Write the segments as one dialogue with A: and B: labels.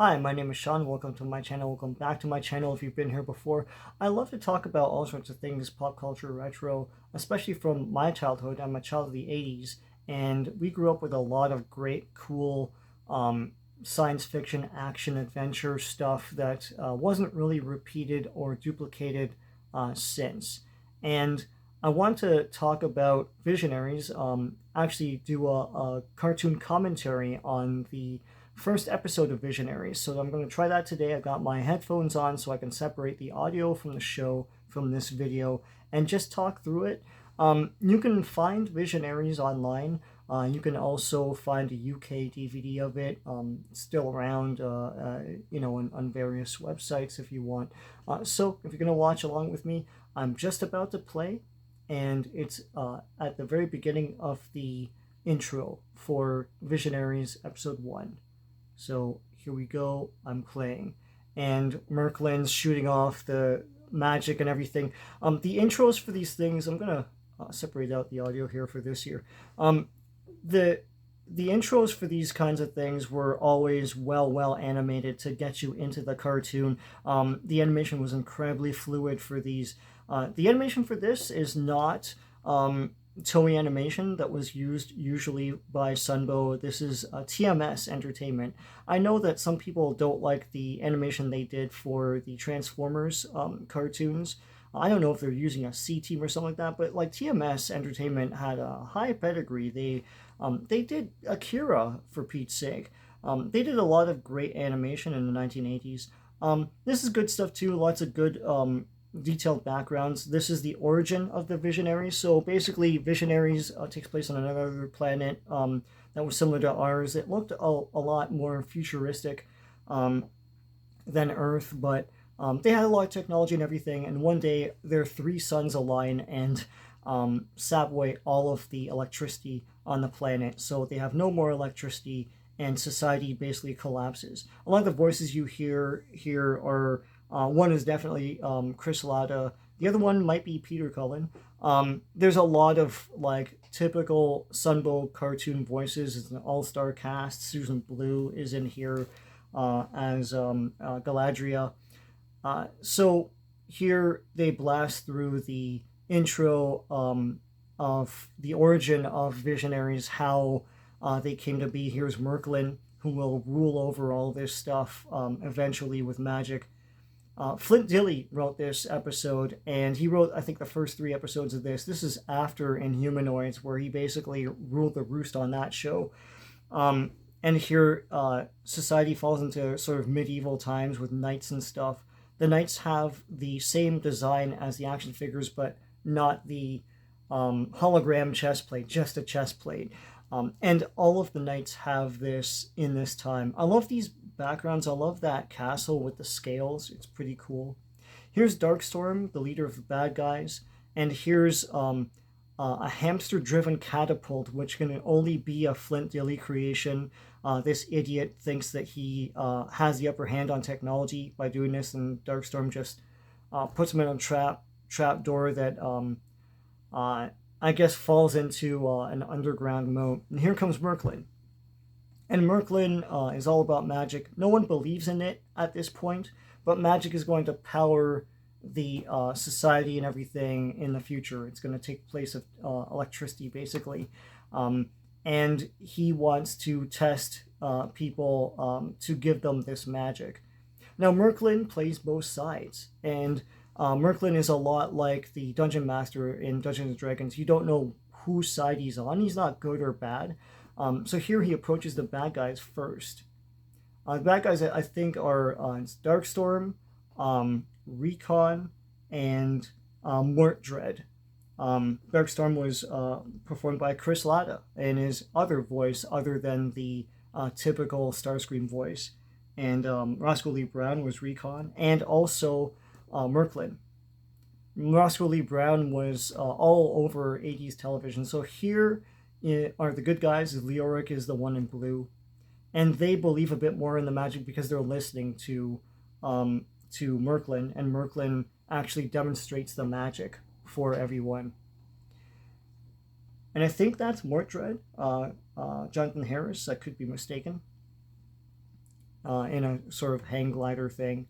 A: Hi, my name is Sean. Welcome to my channel. Welcome back to my channel if you've been here before. I love to talk about all sorts of things, pop culture, retro, especially from my childhood. I'm a child of the 80s, and we grew up with a lot of great, cool science fiction, action, adventure stuff that wasn't really repeated or duplicated since. And I want to talk about Visionaries, actually do a cartoon commentary on the first episode of Visionaries. So I'm going to try that today. I've got my headphones on so I can separate the audio from the show from this video and just talk through it. You can find Visionaries online. You can also find a UK DVD of it, still around, on various websites if you want. So if you're going to watch along with me, I'm just about to play, and it's at the very beginning of the intro for Visionaries Episode 1. So here we go, I'm playing. And Merklin's shooting off the magic and everything. The intros for these things, I'm going to separate out the audio here for this year. The intros for these kinds of things were always well animated to get you into the cartoon. The animation was incredibly fluid for these. The animation for this is not Toei animation that was used usually by Sunbow. This is TMS Entertainment. I know that some people don't like the animation they did for the Transformers cartoons. I don't know if they're using a C team or something like that, but like TMS Entertainment had a high pedigree. They did Akira, for Pete's sake. They did a lot of great animation in the 1980s. This is good stuff too. Lots of good detailed backgrounds. This is the origin of the Visionaries. So basically, Visionaries takes place on another planet that was similar to ours. It looked a lot more futuristic than Earth, but they had a lot of technology and everything. And one day, their three suns align and sap away all of the electricity on the planet. So they have no more electricity, and society basically collapses. A lot of the voices you hear here are one is definitely Chris Latta. The other one might be Peter Cullen. There's a lot of like typical Sunbow cartoon voices. It's an all-star cast. Susan Blue is in here as Galadriel. So here they blast through the intro of the origin of Visionaries, how they came to be. Here's Merklin, who will rule over all this stuff eventually with magic. Flint Dille wrote this episode, and he wrote, I think, the first 3 episodes of this. This is after Inhumanoids, where he basically ruled the roost on that show. And here, society falls into sort of medieval times with knights and stuff. The knights have the same design as the action figures, but not the hologram chest plate, just a chest plate. And all of the knights have this in this time. I love these backgrounds. I love that castle with the scales. It's pretty cool. Here's Darkstorm, the leader of the bad guys, and here's a hamster-driven catapult, which can only be a Flint Dille creation. This idiot thinks that he has the upper hand on technology by doing this, and Darkstorm just puts him in a trap door that I guess falls into an underground moat. And here comes Merklin. And Merklin is all about magic. No one believes in it at this point, but magic is going to power the society and everything in the future. It's going to take place of electricity, basically. And he wants to test people to give them this magic. Now, Merklin plays both sides, and Merklin is a lot like the Dungeon Master in Dungeons and Dragons. You don't know whose side he's on. He's not good or bad. So here he approaches the bad guys first. The bad guys, I think, are Darkstorm, Recon, and Mordred. Darkstorm was performed by Chris Latta in his other voice other than the typical Starscream voice. And Roscoe Lee Brown was Recon, and also Merklin. Roscoe Lee Brown was all over 80s television. So here are the good guys. Leoric is the one in blue, and they believe a bit more in the magic because they're listening to Merklin, and Merklin actually demonstrates the magic for everyone. And I think that's Mordred, Jonathan Harris. I could be mistaken. in a sort of hang glider thing,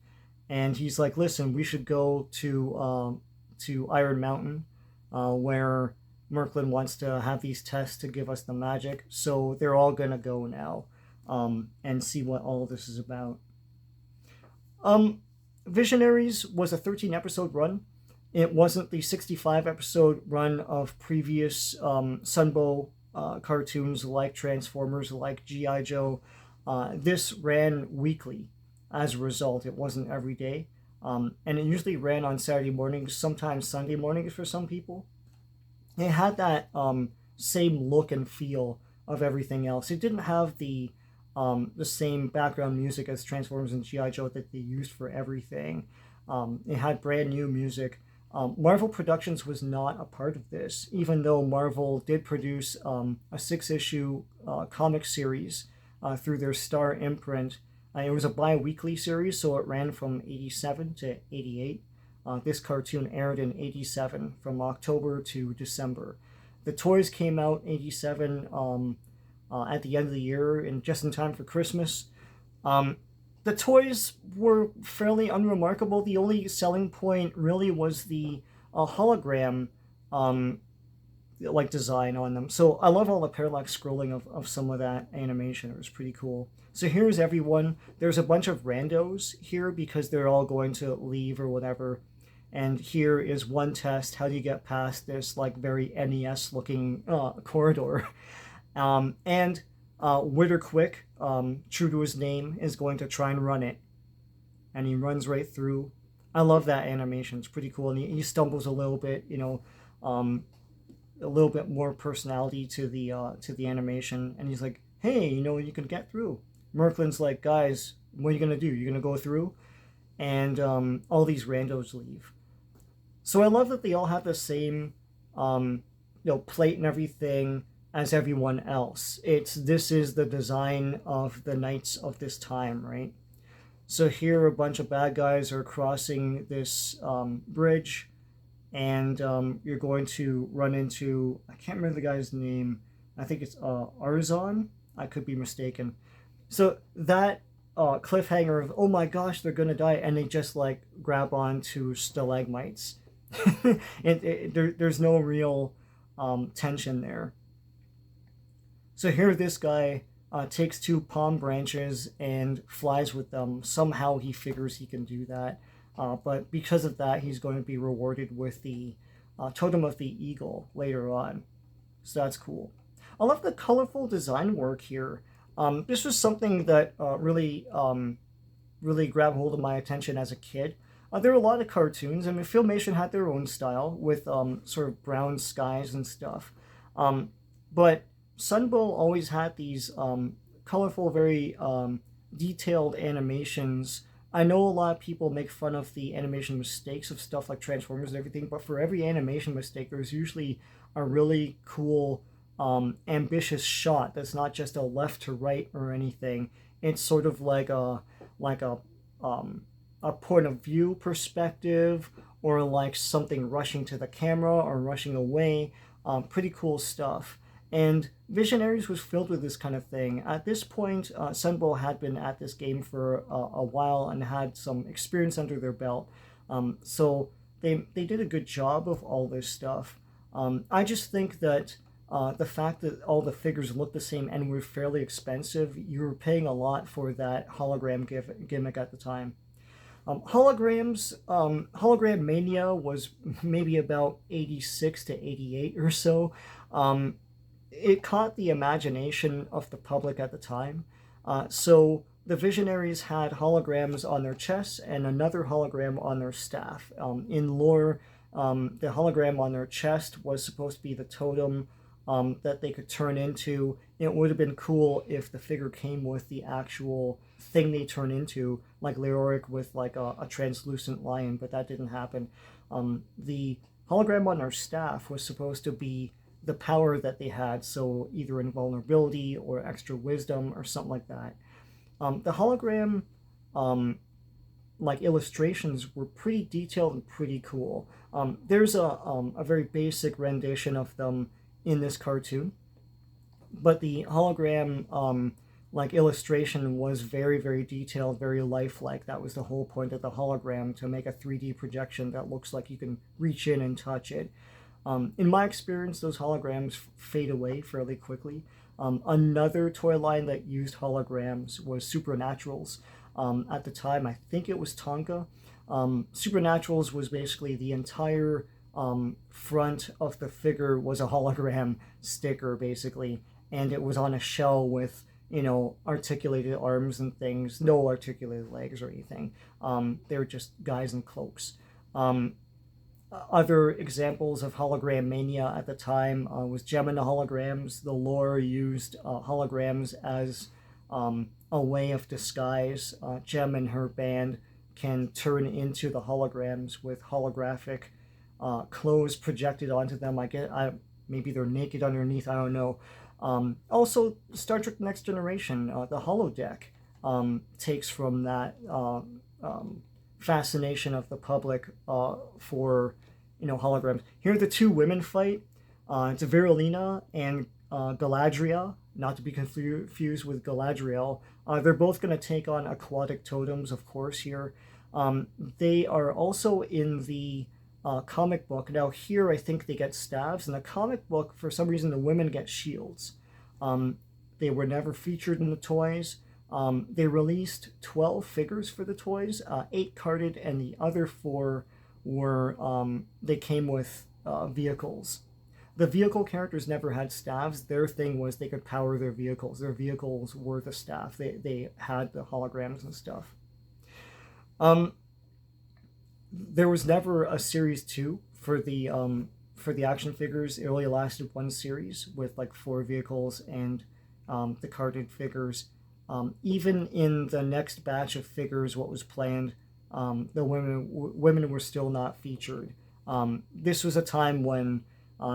A: and he's like, "Listen, we should go to Iron Mountain, where Merklin wants to have these tests to give us the magic." So they're all gonna go now, and see what all this is about. Um, Visionaries was a 13 episode run. It wasn't the 65 episode run of previous Sunbow cartoons like Transformers, like G.I. Joe. This ran weekly as a result. It wasn't every day. And it usually ran on Saturday mornings, sometimes Sunday mornings for some people. It had that same look and feel of everything else. It didn't have the same background music as Transformers and G.I. Joe that they used for everything. It had brand new music. Marvel Productions was not a part of this, even though Marvel did produce a 6-issue comic series through their Star imprint. It was a bi-weekly series, so it ran from 87 to 88. This cartoon aired in 87 from October to December. The toys came out 87 at the end of the year and just in time for Christmas. The toys were fairly unremarkable. The only selling point really was the hologram like design on them. So I love all the parallax scrolling of some of that animation. It was pretty cool. So here's everyone. There's a bunch of randos here because they're all going to leave or whatever. And here is one test. How do you get past this like very NES looking corridor? And Witterquick, true to his name, is going to try and run it. And he runs right through. I love that animation. It's pretty cool. And he stumbles a little bit, a little bit more personality to the animation. And he's like, hey, you can get through. Merklin's like, guys, what are you going to do? You're going to go through? And all these randos leave. So I love that they all have the same, plate and everything as everyone else. This is the design of the knights of this time, right? So here a bunch of bad guys are crossing this bridge, and you're going to run into, I can't remember the guy's name. I think it's Arzon. I could be mistaken. So that cliffhanger of, oh my gosh, they're gonna die, and they just like grab onto stalagmites. There's no real tension there. So here this guy takes 2 palm branches and flies with them. Somehow he figures he can do that. But because of that, he's going to be rewarded with the Totem of the Eagle later on. So that's cool. I love the colorful design work here. This was something that really grabbed hold of my attention as a kid. There were a lot of cartoons. I mean, Filmation had their own style with sort of brown skies and stuff. But Sunbow always had these colorful, very detailed animations. I know a lot of people make fun of the animation mistakes of stuff like Transformers and everything, but for every animation mistake, there's usually a really cool, ambitious shot that's not just a left to right or anything. It's sort of like a point of view perspective, or like something rushing to the camera or rushing away. Pretty cool stuff. And Visionaries was filled with this kind of thing. At this point, Sunbow had been at this game for a while and had some experience under their belt. So they did a good job of all this stuff. I just think that the fact that all the figures look the same and were fairly expensive, you were paying a lot for that hologram gimmick at the time. Hologram Mania was maybe about 86 to 88 or so. It caught the imagination of the public at the time. So the Visionaries had holograms on their chests and another hologram on their staff. In lore, the hologram on their chest was supposed to be the totem that they could turn into. It would have been cool if the figure came with the actual thing they turn into, like Leoric with like a translucent lion, but that didn't happen. The hologram on their staff was supposed to be the power that they had, so either invulnerability or extra wisdom or something like that. The hologram like illustrations were pretty detailed and pretty cool. There's a very basic rendition of them in this cartoon, but the hologram like illustration was very, very detailed, very lifelike. That was the whole point of the hologram, to make a 3D projection that looks like you can reach in and touch it. In my experience, those holograms fade away fairly quickly. Another toy line that used holograms was Supernaturals. At the time, I think it was Tonka. Supernaturals was basically the entire front of the figure was a hologram sticker, basically, and it was on a shell with, you know, articulated arms and things, no articulated legs or anything. They were just guys in cloaks. Other examples of hologram mania at the time was Gemini holograms. The lore used holograms as a way of disguise. Gem and her band can turn into the holograms with holographic clothes projected onto them. Maybe they're naked underneath, I don't know. Also, Star Trek Next Generation, the holodeck takes from that fascination of the public for, you know, holograms. Here the two women fight. It's Virulina and Galadriel, not to be confused with Galadriel. They're both going to take on aquatic totems, of course, here. They are also in the comic book. Now here I think they get staves. In the comic book, for some reason, the women get shields. They were never featured in the toys. They released 12 figures for the toys, 8 carded, and the other 4 were, they came with vehicles. The vehicle characters never had staves. Their thing was they could power their vehicles. Their vehicles were the staff. They had the holograms and stuff. There was never a series 2 for the action figures. It only lasted 1 series with like 4 vehicles and the carded figures. Even in the next batch of figures, what was planned, the women were still not featured. This was a time when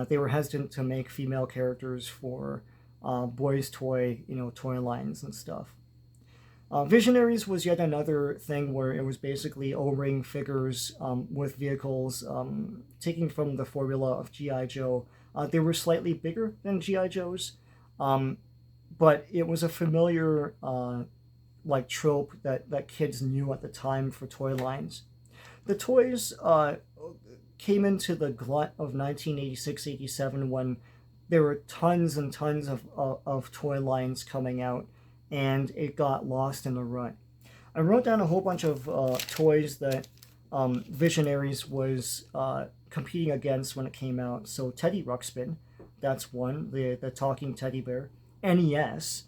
A: they were hesitant to make female characters for boys' toy, you know, toy lines and stuff. Visionaries was yet another thing where it was basically O-ring figures with vehicles, taking from the formula of G.I. Joe. They were slightly bigger than G.I. Joes, but it was a familiar like trope that kids knew at the time for toy lines. The toys came into the glut of 1986-87 when there were tons and tons of toy lines coming out, and it got lost in the rut. I wrote down a whole bunch of toys that Visionaries was competing against when it came out. So Teddy Ruxpin, that's one, the talking teddy bear. NES.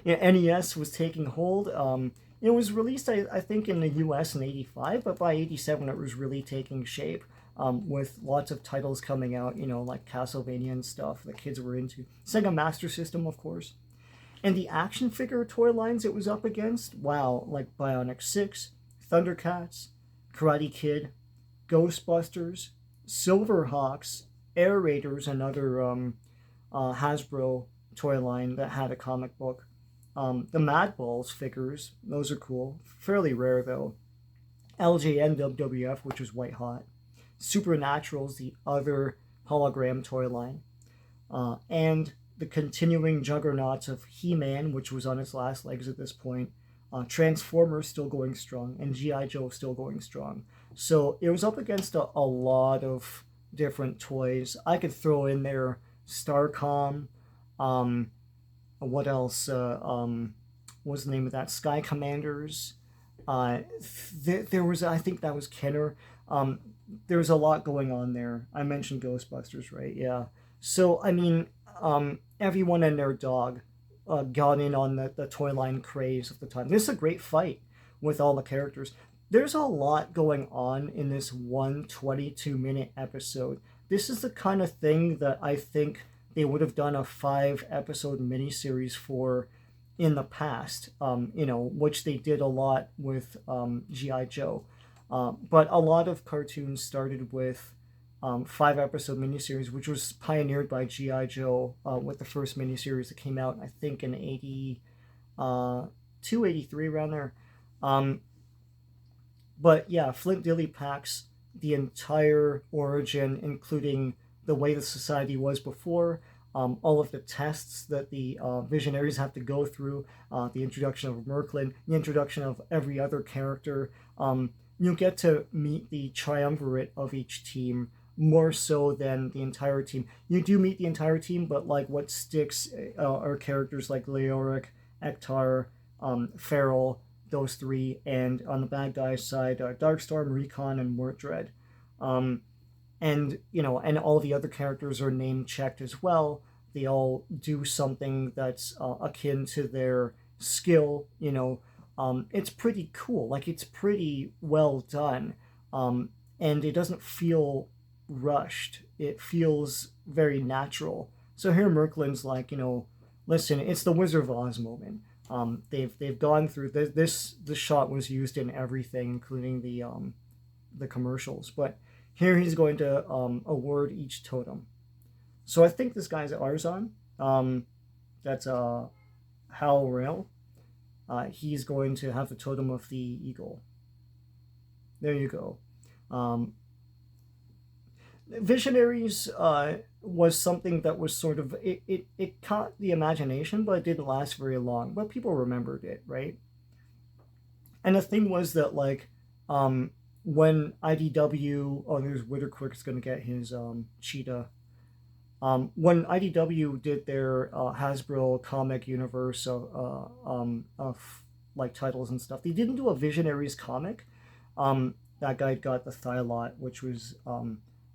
A: NES was taking hold. It was released, I think, in the US in 85, but by 87 it was really taking shape, with lots of titles coming out, you know, like Castlevania and stuff that kids were into. Sega Master System, of course. And the action figure toy lines it was up against, wow, like Bionic 6, Thundercats, Karate Kid, Ghostbusters, Silverhawks, Air Raiders, another Hasbro toy line that had a comic book. The Madballs figures, those are cool. Fairly rare, though. LJN WWF, which was white hot. Supernaturals, the other hologram toy line. And the continuing juggernauts of He-Man, which was on its last legs at this point. Transformers still going strong, and G.I. Joe still going strong. So it was up against a lot of different toys. I could throw in there Starcom, what else? What's the name of that? Sky Commanders. There was, I think that was Kenner. There was a lot going on there. I mentioned Ghostbusters, right? Yeah. So, I mean, everyone and their dog got in on the toy line craze of the time. This is a great fight with all the characters. There's a lot going on in this one 22-minute episode. This is the kind of thing that I think they would have done a 5-episode miniseries for in the past, you know, which they did a lot with G.I. Joe. But a lot of cartoons started with 5-episode miniseries, which was pioneered by G.I. Joe with the first miniseries that came out, I think, in 82, 83, around there. But yeah, Flint Dille packs the entire origin, including the way the society was before, all of the tests that the Visionaries have to go through, the introduction of Merklin, the introduction of every other character. You get to meet the triumvirate of each team more so than the entire team. You do meet the entire team, but like what sticks are characters like Leoric, Ektar, Feral, those three, and on the bad guys side, Darkstorm, Recon, and Mordred. And and all the other characters are name checked as well. They all do something that's akin to their skill. It's pretty cool. Like, it's pretty well done, and it doesn't feel rushed. It feels very natural. So here Merklin's like, listen, it's the Wizard of Oz moment. They've gone through this. This shot was used in everything, including the commercials. But here he's going to award each totem. So I think this guy's Arzon. That's Hal Rail. He's going to have the totem of the eagle. There you go. Visionaries was something that was sort of, it caught the imagination, but it didn't last very long. But people remembered it, right? And the thing was that, like, when IDW, oh, there's Witterquick's going to get his cheetah. When IDW did their Hasbro comic universe of like titles and stuff, they didn't do a Visionaries comic. That guy got the Thylot, which was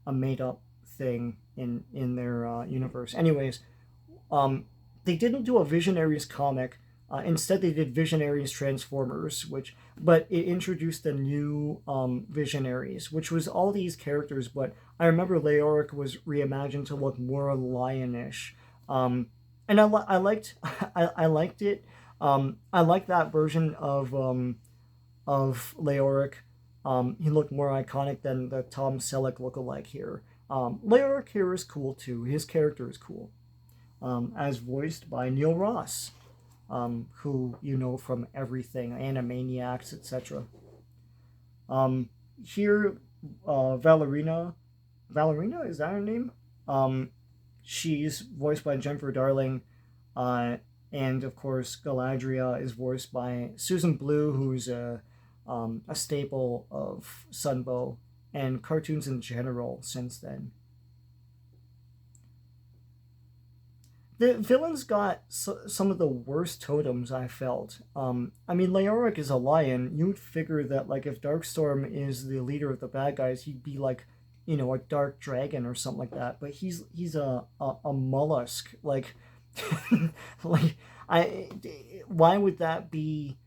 A: a made-up thing in their universe. Anyways, they didn't do a Visionaries comic. Instead, they did Visionaries Transformers, but it introduced the new Visionaries, which was all these characters. But I remember Leoric was reimagined to look more lionish, and I liked I liked it. I liked that version of Leoric. He looked more iconic than the Tom Selleck lookalike here. Leoric here is cool too. His character is cool, as voiced by Neil Ross. Who you know from everything, Animaniacs, etc. Here, Valerina, is that her name? She's voiced by Jennifer Darling, and of course Galadria is voiced by Susan Blue, who's a staple of Sunbow and cartoons in general since then. The villains got some of the worst totems, I felt. I mean, Leoric is a lion. You would figure that, like, if Darkstorm is the leader of the bad guys, he'd be like, a dark dragon or something like that. But he's a mollusk. Like, why would that be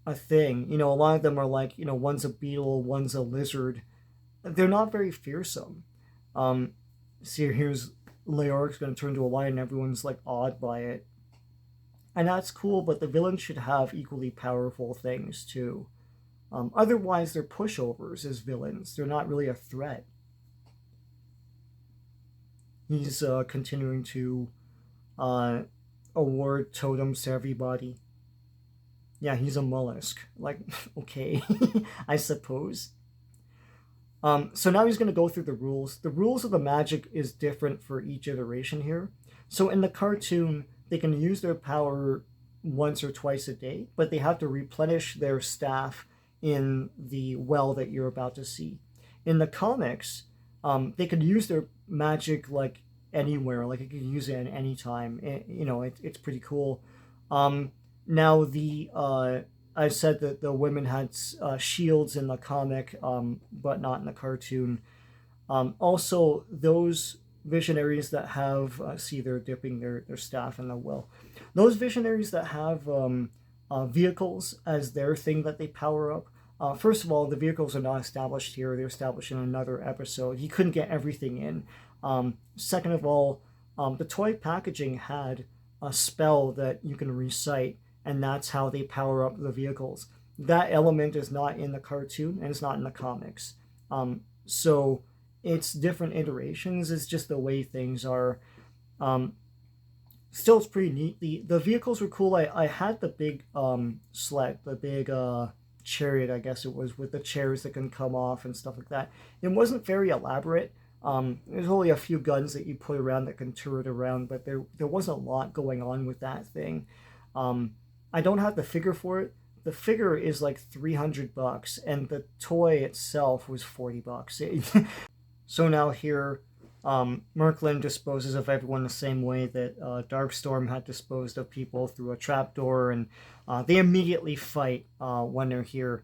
A: a thing? A lot of them are like, one's a beetle, one's a lizard. They're not very fearsome. See, here's Leoric's going to turn into a lion and everyone's like awed by it. And that's cool, but the villains should have equally powerful things too. Otherwise, they're pushovers as villains. They're not really a threat. He's continuing to award totems to everybody. Yeah, he's a mollusk. Like, okay, I suppose. So now he's going to go through the rules. The rules of the magic is different for each iteration here. So in the cartoon, they can use their power once or twice a day, but they have to replenish their staff in the well that you're about to see. In the comics, they can use their magic like anywhere. Like, you can use it at any time. It's pretty cool. Now I said that the women had shields in the comic, but not in the cartoon. Also, those Visionaries that have, see, they're dipping their staff in the well. Those Visionaries that have vehicles as their thing that they power up. First of all, the vehicles are not established here. They're established in another episode. He couldn't get everything in. Second of all, the toy packaging had a spell that you can recite, and that's how they power up the vehicles. That element is not in the cartoon, and it's not in the comics. So it's different iterations. It's just the way things are. Still, it's pretty neat. The vehicles were cool. I had the big sled, the big chariot, I guess it was, with the chairs that can come off and stuff like that. It wasn't very elaborate, There's only a few guns that you put around that can turret around, but there wasn't a lot going on with that thing. I don't have the figure for it. The figure is like $300, and the toy itself was $40. So now here, Merklin disposes of everyone the same way that Darkstorm had disposed of people, through a trapdoor, and they immediately fight when they're here.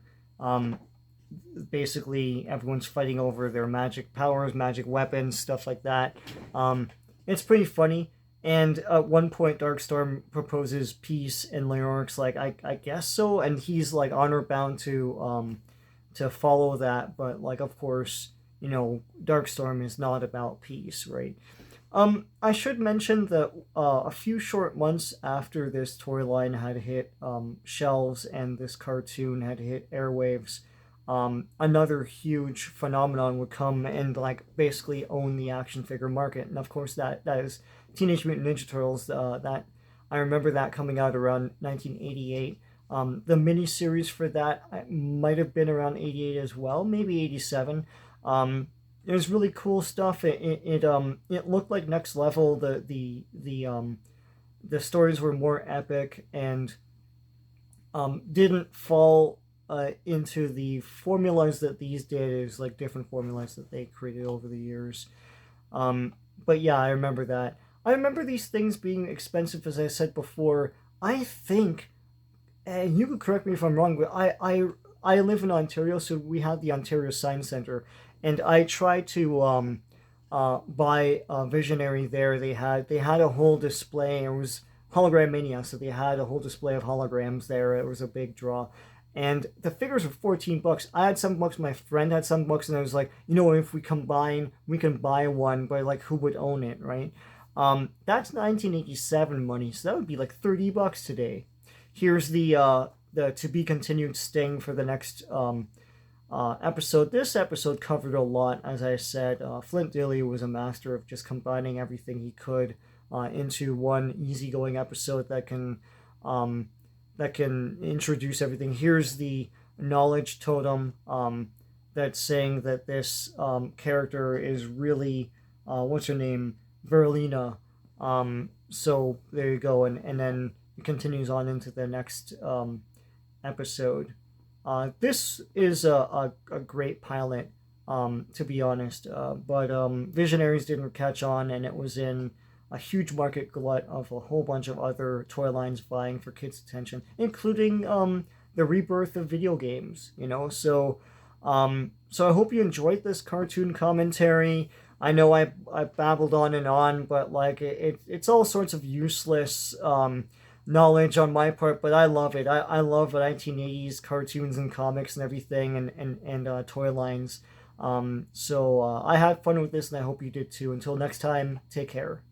A: Basically, everyone's fighting over their magic powers, magic weapons, stuff like that. It's pretty funny. And at one point, Darkstorm proposes peace, and Leoric's like, I guess so. And he's like honor bound to follow that. But like, of course, Darkstorm is not about peace, right? I should mention that a few short months after this toy line had hit shelves and this cartoon had hit airwaves, another huge phenomenon would come and like basically own the action figure market. And of course, that is Teenage Mutant Ninja Turtles. That I remember that coming out around 1988. The miniseries for that might have been around 88 as well, maybe 87. It was really cool stuff. It looked like next level. The stories were more epic and didn't fall into the formulas that these did. It was like different formulas that they created over the years. But yeah, I remember that. I remember these things being expensive, as I said before. I think, and you could correct me if I'm wrong, but I live in Ontario, so we have the Ontario Science Center, and I tried to buy a Visionary there. They had a whole display. It was Hologram Mania, so they had a whole display of holograms there. It was a big draw. And the figures were $14. I had $7. My friend had $7, and I was like, if we combine, we can buy one. But like, who would own it, right? That's 1987 money, so that would be like $30 today. Here's the to be continued sting for the next episode. This episode covered a lot, as I said. Flint Dille was a master of just combining everything he could into one easygoing episode that can introduce everything. Here's the knowledge totem that's saying that this character is really what's her name, Verlina. So there you go, and then it continues on into the next episode. This is a great pilot, to be honest, but Visionaries didn't catch on, and it was in a huge market glut of a whole bunch of other toy lines vying for kids' attention, including the rebirth of video games. So I hope you enjoyed this cartoon commentary. I know I babbled on and on, but like it's all sorts of useless knowledge on my part, but I love it. I love 1980s cartoons and comics and everything, and toy lines. So I had fun with this, and I hope you did too. Until next time, take care.